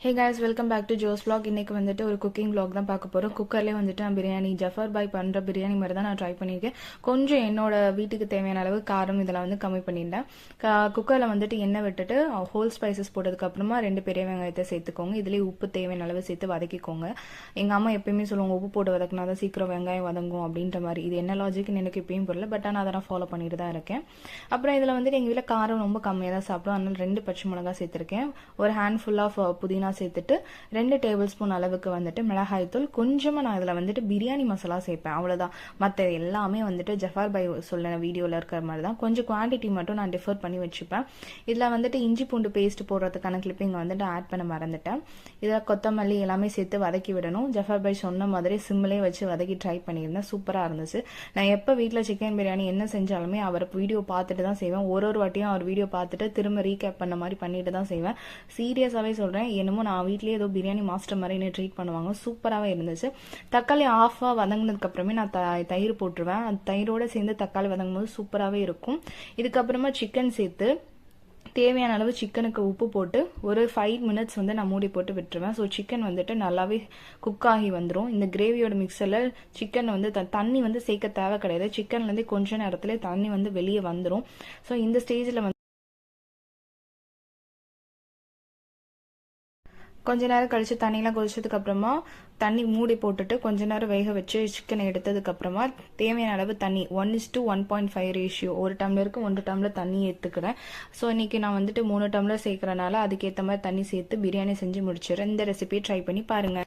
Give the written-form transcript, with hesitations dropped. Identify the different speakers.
Speaker 1: Hey guys, welcome back to Jo's vlog. இன்னைக்கு வந்துட்டு ஒரு குக்கிங் vlog தான் பார்க்க போகிறோம். குக்கர்லேயே வந்துட்டு நான் பிரியாணி ஜஃபர் பாய் பண்ணுற பிரியாணி மாதிரி தான் நான் ட்ரை பண்ணியிருக்கேன். கொஞ்சம் என்னோட வீட்டுக்கு தேவையான அளவு காரம் இதெல்லாம் வந்து கம்மி பண்ணிட்டேன். குக்கரில் வந்துட்டு எண்ணெய் விட்டுட்டு ஹோல் ஸ்பைசஸ் போட்டதுக்கப்புறமா 2 பெரிய வெங்காயத்தை சேர்த்துக்கோங்க. இதுலேயே உப்பு தேவையான அளவு சேர்த்து வதக்கிக்கோங்க. எங்கள் அம்மா எப்பயுமே சொல்லுவாங்க உப்பு போட்டு வதக்கினா தான் சீக்கிரம் வெங்காயம் வதங்கும் அப்படின்ற மாதிரி. இது என்ன லாஜிக்னு எனக்கு எப்பயும் புரியல, பட் ஆனால் அதை நான் ஃபாலோ பண்ணிட்டு தான் இருக்கேன். அப்புறம் இதில் வந்துட்டு எங்கள் வீட்டில் காரம் ரொம்ப கம்மியாக தான் சாப்பிடும், அதனால 2 பச்சை மிளகாய் சேர்த்துருக்கேன். ஒரு ஹேண்ட் ஃபுல் ஆஃப் புதினா சேர்த்துட்டு 2 டேபிள் ஸ்பூன் அளவுக்கு வந்துட்டு மிளகாய் தூள், கொஞ்சமாக நான் இதில் வந்துட்டு பிரியாணி மசாலா சேர்ப்பேன், அவ்வளோதான். மற்ற எல்லாமே வந்துட்டு ஜஃபார் பாய் சொல்ல வீடியோவில் இருக்கிற மாதிரி தான். கொஞ்சம் குவான்டிட்டி மட்டும் நான் டிஃபர் பண்ணி வச்சுப்பேன். இதில் வந்துட்டு இஞ்சி பூண்டு பேஸ்ட் போடுறதுக்கான கிளிப்பிங் வந்துட்டு ஆட் பண்ண மறந்துட்டேன். இதில் கொத்தமல்லி எல்லாமே சேர்த்து வதக்கி விடணும். ஜஃபார் பாய் சொன்ன மாதிரி சிம்மிலே வச்சு வதக்கி ட்ரை பண்ணியிருந்தேன், சூப்பராக இருந்துச்சு. நான் எப்போ வீட்டில் சிக்கன் பிரியாணி என்ன செஞ்சாலுமே அவர் வீடியோ பார்த்துட்டு தான் செய்வேன். ஒரு வாட்டியும் அவர் வீடியோ பார்த்துட்டு திரும்ப ரீகேப் பண்ண மாதிரி பண்ணிட்டு தான் செய்வேன். சீரியஸாகவே சொல்கிறேன், என்னமோ நான் வீட்லேயே ஏதோ பிரியாணி மாஸ்டர் மாதிரி என்ன ட்ரீட் பண்ணுவாங்க, சூப்பராகவே இருந்துச்சு. தக்காளி ஆஃபாக வதங்கினதுக்கு அப்புறமே நான் தயிர் போட்டுருவேன். அந்த தயிரோடு சேர்ந்து தக்காளி வதங்கும் போது சூப்பராகவே இருக்கும். இதுக்கப்புறமா சிக்கன் சேர்த்து தேவையான அளவு சிக்கனுக்கு உப்பு போட்டு ஒரு 5 மினிட்ஸ் வந்து நான் மூடி போட்டு விட்டுருவேன். ஸோ சிக்கன் வந்துட்டு நல்லாவே குக் ஆகி வந்துடும். இந்த கிரேவியோட மிக்சரில் சிக்கன் வந்து தண்ணி வந்து சேர்க்க தேவை கிடையாது. சிக்கன்லேருந்து கொஞ்ச நேரத்துல தண்ணி வந்து வெளியே வந்துடும். ஸோ இந்த ஸ்டேஜில் வந்து கொஞ்ச நேரம் கழிச்சு தண்ணியெலாம் கொதிச்சதுக்கு அப்புறமா தண்ணி மூடி போட்டுட்டு கொஞ்ச நேரம் வேக வச்சு சிக்கனை எடுத்ததுக்கு அப்புறமா தேவையான அளவு தண்ணி 1:1.5 ரேஷியோ, 1 டம்ளருக்கு 1 டம்ளர் தண்ணி ஏற்றுக்கிறேன். ஸோ இன்னைக்கு நான் வந்துட்டு 3 டம்ளர் சேர்க்கறனால அதுக்கேற்ற மாதிரி தண்ணி சேர்த்து பிரியாணி செஞ்சு முடிச்சிடுறேன். இந்த ரெசிபியை ட்ரை பண்ணி பாருங்க.